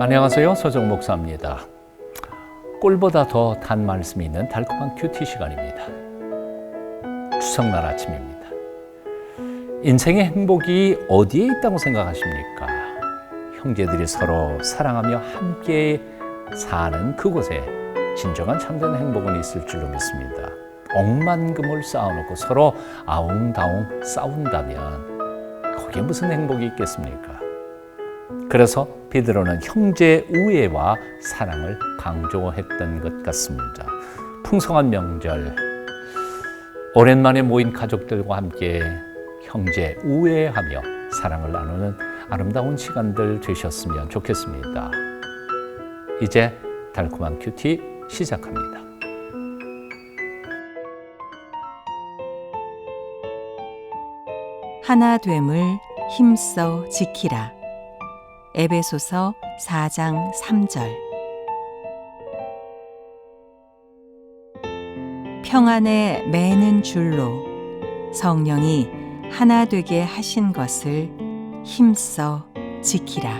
안녕하세요. 서정 목사입니다. 꿀보다 더 단 말씀이 있는 달콤한 큐티 시간입니다. 추석날 아침입니다. 인생의 행복이 어디에 있다고 생각하십니까? 형제들이 서로 사랑하며 함께 사는 그곳에 진정한 참된 행복은 있을 줄로 믿습니다. 억만금을 쌓아놓고 서로 아웅다웅 싸운다면 거기에 무슨 행복이 있겠습니까? 그래서 베드로는 형제 우애와 사랑을 강조했던 것 같습니다. 풍성한 명절, 오랜만에 모인 가족들과 함께 형제 우애하며 사랑을 나누는 아름다운 시간들 되셨으면 좋겠습니다. 이제 달콤한 큐티 시작합니다. 하나됨을 힘써 지키라. 에베소서 4장 3절. 평안에 매는 줄로 성령이 하나 되게 하신 것을 힘써 지키라.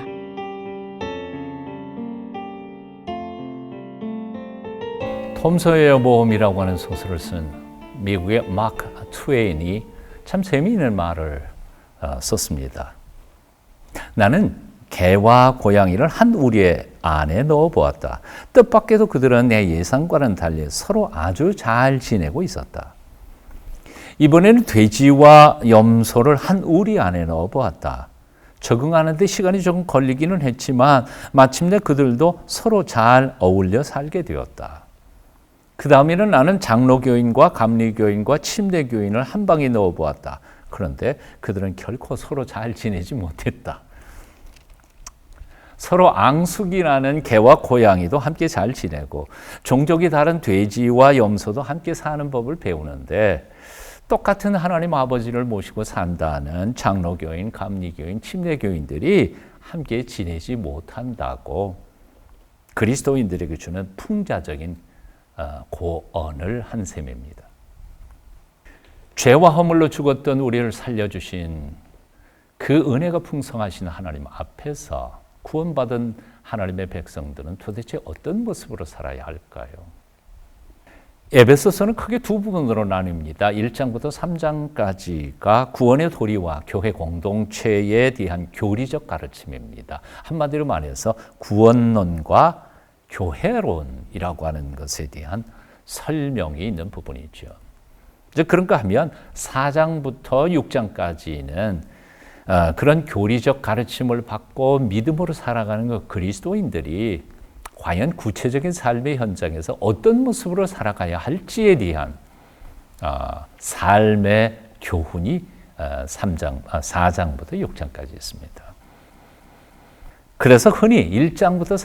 톰 소여의 모험이라고 하는 소설을 쓴 미국의 마크 트웨인이 참 재미있는 말을 썼습니다. 나는 개와 고양이를 한 우리의 안에 넣어 보았다. 뜻밖에도 그들은 내 예상과는 달리 서로 아주 잘 지내고 있었다. 이번에는 돼지와 염소를 한 우리 안에 넣어 보았다. 적응하는데 시간이 조금 걸리기는 했지만 마침내 그들도 서로 잘 어울려 살게 되었다. 그 다음에는 나는 장로교인과 감리교인과 침례교인을 한 방에 넣어 보았다. 그런데 그들은 결코 서로 잘 지내지 못했다. 서로 앙숙이 나는 개와 고양이도 함께 잘 지내고 종족이 다른 돼지와 염소도 함께 사는 법을 배우는데 똑같은 하나님 아버지를 모시고 산다는 장로교인, 감리교인, 침례교인들이 함께 지내지 못한다고 그리스도인들에게 주는 풍자적인 고언을 한 셈입니다. 죄와 허물로 죽었던 우리를 살려주신 그 은혜가 풍성하신 하나님 앞에서 구원받은 하나님의 백성들은 도대체 어떤 모습으로 살아야 할까요? 에베소서는 크게 두 부분으로 나뉩니다. 1장부터 3장까지가 구원의 도리와 교회 공동체에 대한 교리적 가르침입니다. 한마디로 말해서 구원론과 교회론이라고 하는 것에 대한 설명이 있는 부분이죠. 이제 그런가 하면 4장부터 6장까지는 그런 교리적 가르침을 받고 믿음으로 살아가는 그 그리스도인들이 과연 구체적인 삶의 현장에서 어떤 모습으로 살아가야 할지에 대한 삶의 교훈이 4장부터 6장까지 있습니다. 그래서 흔히 1장부터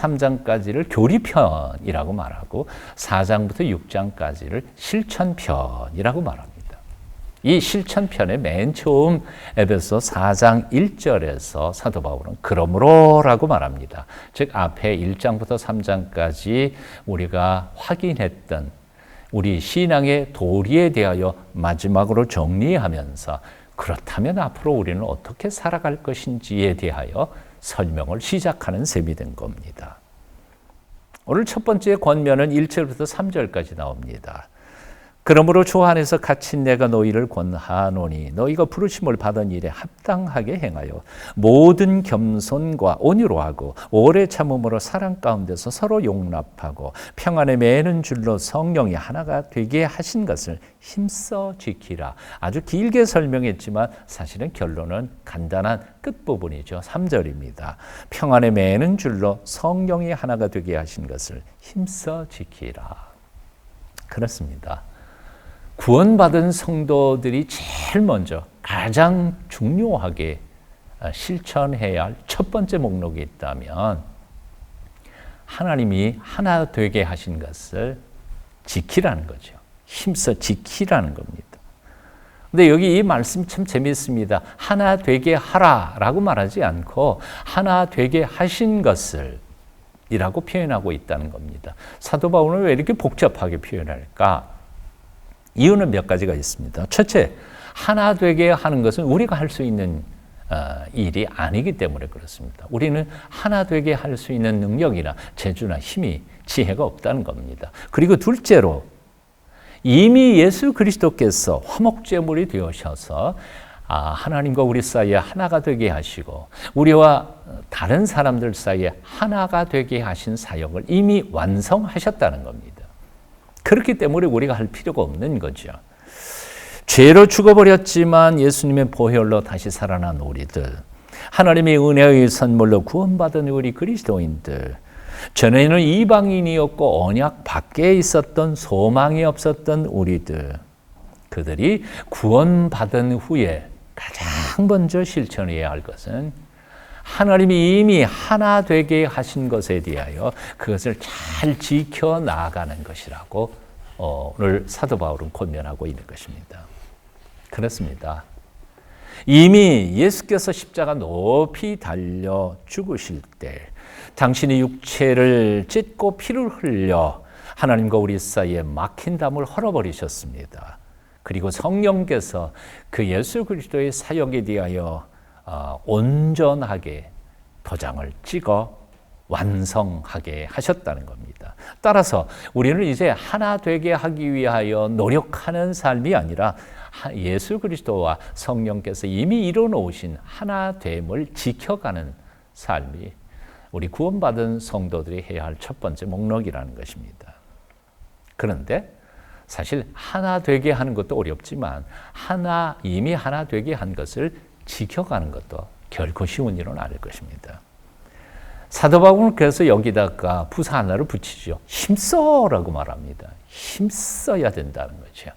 3장까지를 교리편이라고 말하고 4장부터 6장까지를 실천편이라고 말합니다. 이 실천편의 맨 처음 에베소 4장 1절에서 사도 바울은 그러므로라고 말합니다. 즉 앞에 1장부터 3장까지 우리가 확인했던 우리 신앙의 도리에 대하여 마지막으로 정리하면서 그렇다면 앞으로 우리는 어떻게 살아갈 것인지에 대하여 설명을 시작하는 셈이 된 겁니다. 오늘 첫 번째 권면은 1절부터 3절까지 나옵니다. 그러므로 주 안에서 갇힌 내가 너희를 권하노니 너희가 부르심을 받은 일에 합당하게 행하여 모든 겸손과 온유로 하고 오래 참음으로 사랑 가운데서 서로 용납하고 평안에 매는 줄로 성령이 하나가 되게 하신 것을 힘써 지키라. 아주 길게 설명했지만 사실은 결론은 간단한 끝부분이죠. 3절입니다. 평안에 매는 줄로 성령이 하나가 되게 하신 것을 힘써 지키라. 그렇습니다. 구원받은 성도들이 제일 먼저 가장 중요하게 실천해야 할 첫 번째 목록이 있다면 하나님이 하나 되게 하신 것을 지키라는 거죠. 힘써 지키라는 겁니다. 근데 여기 이 말씀이 참 재미있습니다. 하나 되게 하라라고 말하지 않고 하나 되게 하신 것을 이라고 표현하고 있다는 겁니다. 사도 바울은 왜 이렇게 복잡하게 표현할까? 이유는 몇 가지가 있습니다. 첫째, 하나 되게 하는 것은 우리가 할 수 있는 일이 아니기 때문에 그렇습니다. 우리는 하나 되게 할 수 있는 능력이나 재주나 힘이 지혜가 없다는 겁니다. 그리고 둘째로 이미 예수 그리스도께서 화목제물이 되어셔서 하나님과 우리 사이에 하나가 되게 하시고 우리와 다른 사람들 사이에 하나가 되게 하신 사역을 이미 완성하셨다는 겁니다. 그렇기 때문에 우리가 할 필요가 없는 거죠. 죄로 죽어버렸지만 예수님의 보혈로 다시 살아난 우리들, 하나님의 은혜의 선물로 구원받은 우리 그리스도인들, 전에는 이방인이었고 언약 밖에 있었던 소망이 없었던 우리들, 그들이 구원받은 후에 가장 먼저 실천해야 할 것은 하나님이 이미 하나 되게 하신 것에 대하여 그것을 잘 지켜 나아가는 것이라고 오늘 사도 바울은 권면하고 있는 것입니다. 그렇습니다. 이미 예수께서 십자가 높이 달려 죽으실 때 당신이 육체를 찢고 피를 흘려 하나님과 우리 사이에 막힌 담을 헐어버리셨습니다. 그리고 성령께서 그 예수 그리스도의 사역에 대하여 온전하게 도장을 찍어 완성하게 하셨다는 겁니다. 따라서 우리는 이제 하나 되게 하기 위하여 노력하는 삶이 아니라 예수 그리스도와 성령께서 이미 이뤄놓으신 하나됨을 지켜가는 삶이 우리 구원받은 성도들이 해야 할 첫 번째 목록이라는 것입니다. 그런데 사실 하나 되게 하는 것도 어렵지만 이미 하나 되게 한 것을 지켜가는 것도 결코 쉬운 일은 아닐 것입니다. 사도 바울은 그래서 여기다가 부사 하나를 붙이죠. 힘써라고 말합니다. 힘써야 된다는 거죠.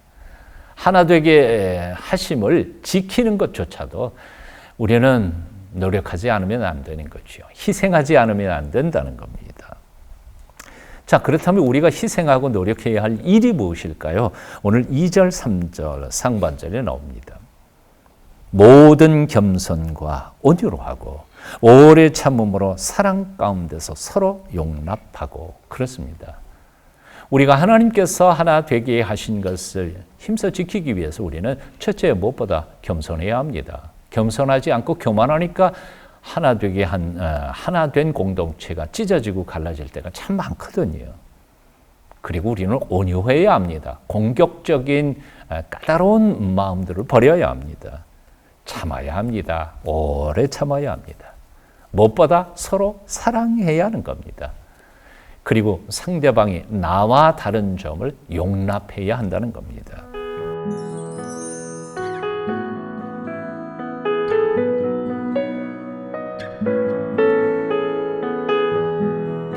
하나 되게 하심을 지키는 것조차도 우리는 노력하지 않으면 안 되는 거죠. 희생하지 않으면 안 된다는 겁니다. 자, 그렇다면 우리가 희생하고 노력해야 할 일이 무엇일까요? 오늘 2절, 3절 상반절에 나옵니다. 모든 겸손과 온유로 하고 오래 참음으로 사랑 가운데서 서로 용납하고 그렇습니다. 우리가 하나님께서 하나 되게 하신 것을 힘써 지키기 위해서 우리는 첫째 무엇보다 겸손해야 합니다. 겸손하지 않고 교만하니까 하나 된 공동체가 찢어지고 갈라질 때가 참 많거든요. 그리고 우리는 온유해야 합니다. 공격적인 까다로운 마음들을 버려야 합니다. 참아야 합니다. 오래 참아야 합니다. 무엇보다 서로 사랑해야 하는 겁니다. 그리고 상대방이 나와 다른 점을 용납해야 한다는 겁니다.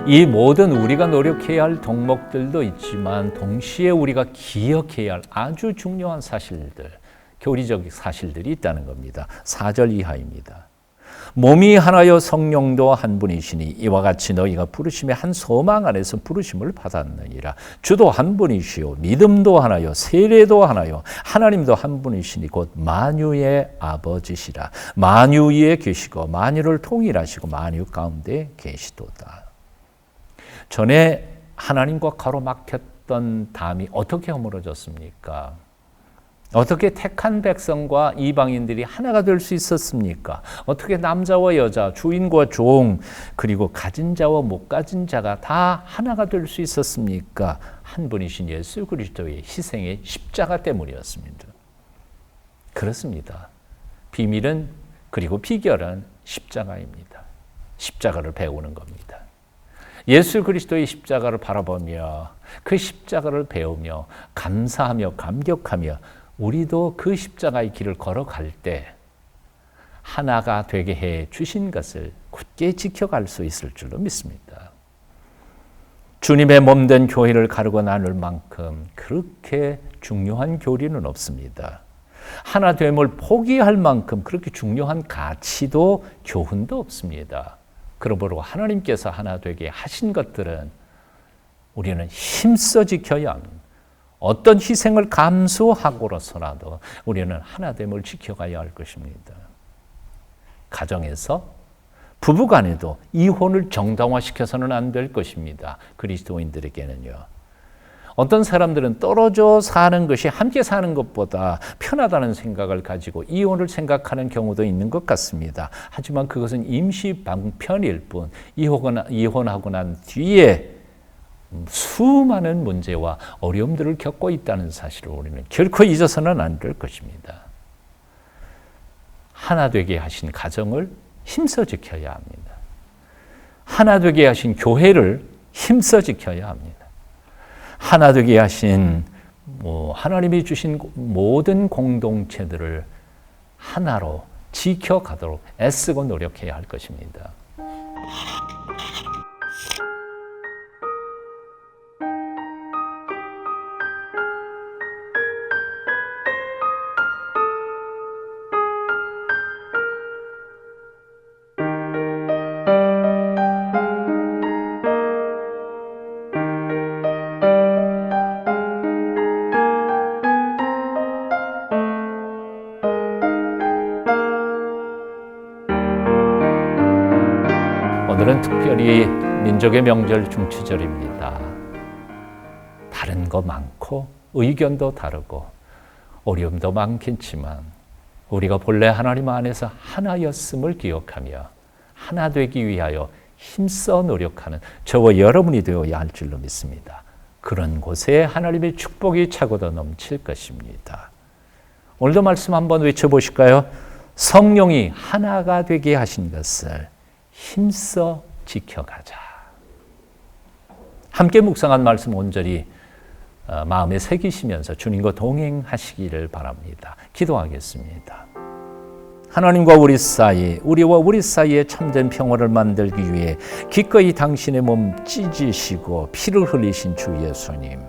이 모든 우리가 노력해야 할 덕목들도 있지만 동시에 우리가 기억해야 할 아주 중요한 사실들, 교리적 사실들이 있다는 겁니다. 4절 이하입니다. 몸이 하나요 성령도 한 분이시니 이와 같이 너희가 부르심의 한 소망 안에서 부르심을 받았느니라. 주도 한 분이시요 믿음도 하나요 세례도 하나요 하나님도 한 분이시니 곧 만유의 아버지시라. 만유 위에 계시고 만유를 통일하시고 만유 가운데 계시도다. 전에 하나님과 가로막혔던 담이 어떻게 허물어졌습니까? 어떻게 택한 백성과 이방인들이 하나가 될 수 있었습니까? 어떻게 남자와 여자, 주인과 종, 그리고 가진 자와 못 가진 자가 다 하나가 될 수 있었습니까? 한 분이신 예수 그리스도의 희생의 십자가 때문이었습니다. 그렇습니다. 비밀은 그리고 비결은 십자가입니다. 십자가를 배우는 겁니다. 예수 그리스도의 십자가를 바라보며 그 십자가를 배우며 감사하며 감격하며 우리도 그 십자가의 길을 걸어갈 때 하나가 되게 해 주신 것을 굳게 지켜갈 수 있을 줄로 믿습니다. 주님의 몸된 교회를 가르고 나눌 만큼 그렇게 중요한 교리는 없습니다. 하나됨을 포기할 만큼 그렇게 중요한 가치도 교훈도 없습니다. 그러므로 하나님께서 하나 되게 하신 것들은 우리는 힘써 지켜야 합니다. 어떤 희생을 감수하고로서라도 우리는 하나됨을 지켜가야 할 것입니다. 가정에서 부부간에도 이혼을 정당화시켜서는 안 될 것입니다. 그리스도인들에게는요. 어떤 사람들은 떨어져 사는 것이 함께 사는 것보다 편하다는 생각을 가지고 이혼을 생각하는 경우도 있는 것 같습니다. 하지만 그것은 임시 방편일 뿐, 이혼하고 난 뒤에 수많은 문제와 어려움들을 겪고 있다는 사실을 우리는 결코 잊어서는 안 될 것입니다. 하나 되게 하신 가정을 힘써 지켜야 합니다. 하나 되게 하신 교회를 힘써 지켜야 합니다. 하나 되게 하신 하나님이 주신 모든 공동체들을 하나로 지켜가도록 애쓰고 노력해야 할 것입니다. 오늘은 특별히 민족의 명절 중추절입니다. 다른 거 많고 의견도 다르고 어려움도 많겠지만 우리가 본래 하나님 안에서 하나였음을 기억하며 하나 되기 위하여 힘써 노력하는 저와 여러분이 되어야 할 줄로 믿습니다. 그런 곳에 하나님의 축복이 차고도 넘칠 것입니다. 오늘도 말씀 한번 외쳐보실까요? 성령이 하나가 되게 하신 것을 힘써 지켜가자. 함께 묵상한 말씀 온전히 마음에 새기시면서 주님과 동행하시기를 바랍니다. 기도하겠습니다. 하나님과 우리 사이, 우리와 우리 사이에 참된 평화를 만들기 위해 기꺼이 당신의 몸 찢으시고 피를 흘리신 주 예수님,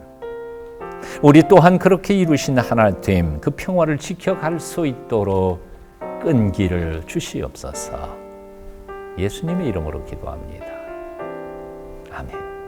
우리 또한 그렇게 이루신 하나됨, 그 평화를 지켜갈 수 있도록 끈기를 주시옵소서. 예수님의 이름으로 기도합니다. 아멘.